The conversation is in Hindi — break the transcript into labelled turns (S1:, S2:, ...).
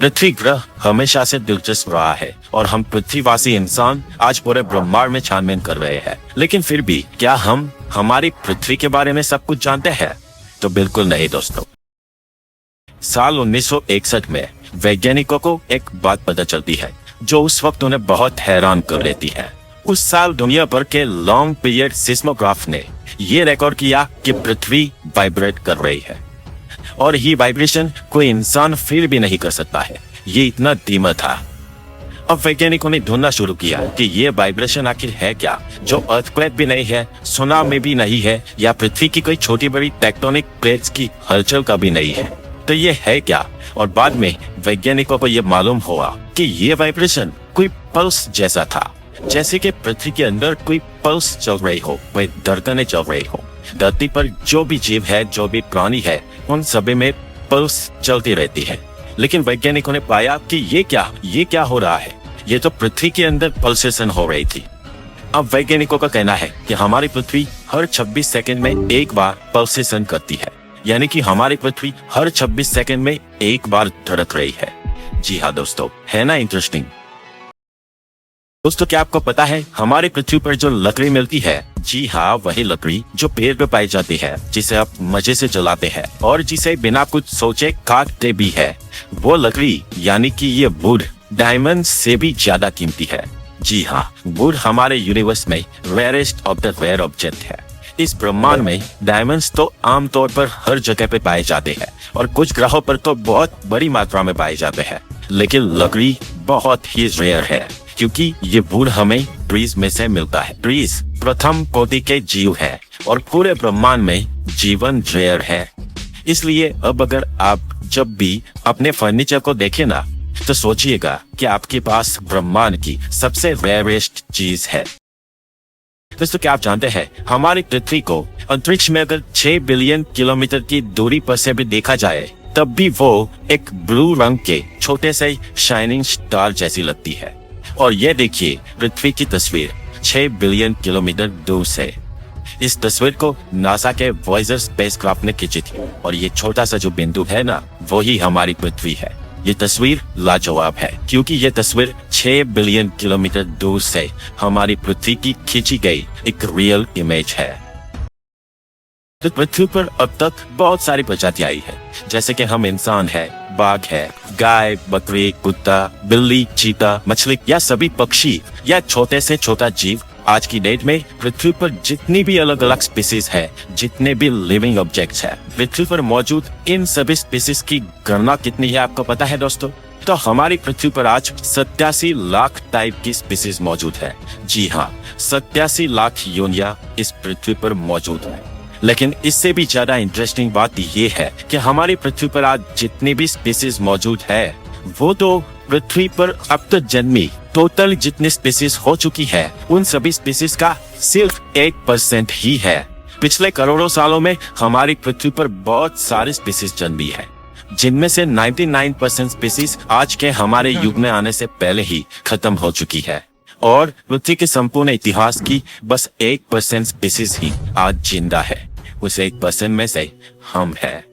S1: पृथ्वी ग्रह हमेशा से दिलचस्प रहा है और हम पृथ्वीवासी इंसान आज पूरे ब्रह्मांड में छानबीन कर रहे हैं। लेकिन फिर भी क्या हम हमारी पृथ्वी के बारे में सब कुछ जानते हैं? तो बिल्कुल नहीं दोस्तों। साल 1961 में वैज्ञानिकों को एक बात पता चलती है जो उस वक्त उन्हें बहुत हैरान कर देती है। उस साल दुनिया भर के लॉन्ग पीरियड सिस्मोग्राफ ने ये रिकॉर्ड किया कि पृथ्वी वाइब्रेट कर रही है और ये वाइब्रेशन कोई इंसान फील भी नहीं कर सकता है, ये इतना धीमा था। अब वैज्ञानिकों ने ढूंढना शुरू किया कि ये वाइब्रेशन आखिर है क्या, जो अर्थक्वेक भी नहीं है, सुनामी भी नहीं है या पृथ्वी की कोई छोटी बड़ी टेक्टोनिक प्लेट्स की हलचल का भी नहीं है। तो ये है क्या? और बाद में वैज्ञानिकों को ये मालूम हुआ कि ये वाइब्रेशन कोई पल्स जैसा था, जैसे कि पृथ्वी के अंदर कोई पल्स चल रही हो, कोई धड़कनें चल रही हो। धरती पर जो भी जीव है, जो भी प्राणी है, उन सभी में पल्स चलती रहती है। लेकिन वैज्ञानिकों ने पाया कि ये क्या हो रहा है? ये तो पृथ्वी के अंदर पल्सेशन हो रही थी। अब वैज्ञानिकों का कहना है कि हमारी पृथ्वी हर 26 सेकंड में एक बार पल्सेशन करती है, यानी कि हमारी पृथ्वी हर 26 सेकंड में एक बार धड़क रही है। जी हाँ दोस्तों, है ना इंटरेस्टिंग? दोस्तों, क्या आपको पता है हमारी पृथ्वी पर जो लकड़ी मिलती है, जी हाँ, वही लकड़ी जो पेड़ पे पाई जाती है, जिसे आप मजे से जलाते हैं और जिसे बिना कुछ सोचे काटते भी है, वो लकड़ी यानी कि ये वुड डायमंड से भी ज्यादा कीमती है। जी हाँ, वुड हमारे यूनिवर्स में rarest of the rare object है। इस ब्रह्मांड में डायमंड्स तो आमतौर पर हर जगह पे पाए जाते हैं और कुछ ग्रहों पर तो बहुत बड़ी मात्रा में पाए जाते हैं, लेकिन लकड़ी बहुत ही रेयर है क्योंकि ये वुड हमें ट्रीज में से मिलता है। ट्रीज प्रथम कोटि के जीव है और पूरे ब्रह्मांड में जीवन रेयर है। इसलिए अब अगर आप जब भी अपने फर्नीचर को देखें ना, तो सोचिएगा कि आपके पास ब्रह्मांड की सबसे रेयरेस्ट चीज है। दोस्तों, क्या आप जानते हैं हमारी पृथ्वी को अंतरिक्ष में अगर 6 बिलियन किलोमीटर की दूरी पर से भी देखा जाए, तब भी वो एक ब्लू रंग के छोटे से शाइनिंग स्टार जैसी लगती है। और ये देखिए पृथ्वी की तस्वीर 6 बिलियन किलोमीटर दूर से। इस तस्वीर को नासा के वॉयेजर स्पेसक्राफ्ट ने खींची थी और ये छोटा सा जो बिंदु है ना, वो ही हमारी पृथ्वी है। ये तस्वीर लाजवाब है क्योंकि ये तस्वीर 6 बिलियन किलोमीटर दूर से हमारी पृथ्वी की खींची गई एक रियल इमेज है। तो पृथ्वी पर अब तक बहुत सारी प्रजातियां आई है, जैसे कि हम इंसान है, बाघ है, गाय, बकरी, कुत्ता, बिल्ली, चीता, मछली या सभी पक्षी या छोटे से छोटा जीव। आज की डेट में पृथ्वी पर जितनी भी अलग अलग स्पीसीज है, जितने भी लिविंग ऑब्जेक्ट्स है, पृथ्वी पर मौजूद इन सभी स्पीसीज की गणना कितनी है आपको पता है दोस्तों? तो हमारी पृथ्वी पर आज 87 लाख टाइप की स्पीसीज मौजूद है। जी हाँ, 87 लाख योनियां इस पृथ्वी पर मौजूद है। लेकिन इससे भी ज्यादा इंटरेस्टिंग बात ये है कि हमारी पृथ्वी पर आज जितनी भी स्पीसीज मौजूद है, वो तो पृथ्वी पर अब तक जन्मी टोटल जितनी स्पीसीज हो चुकी है, उन सभी स्पीसीज का सिर्फ 1% ही है। पिछले करोड़ों सालों में हमारी पृथ्वी पर बहुत सारी स्पीसीज जन्मी है, जिनमें से 99% स्पीसीज आज के हमारे युग में आने से पहले ही खत्म हो चुकी है और पृथ्वी के संपूर्ण इतिहास की बस 1% स्पीसीज ही आज जिंदा है। उस 1% में से हम हैं।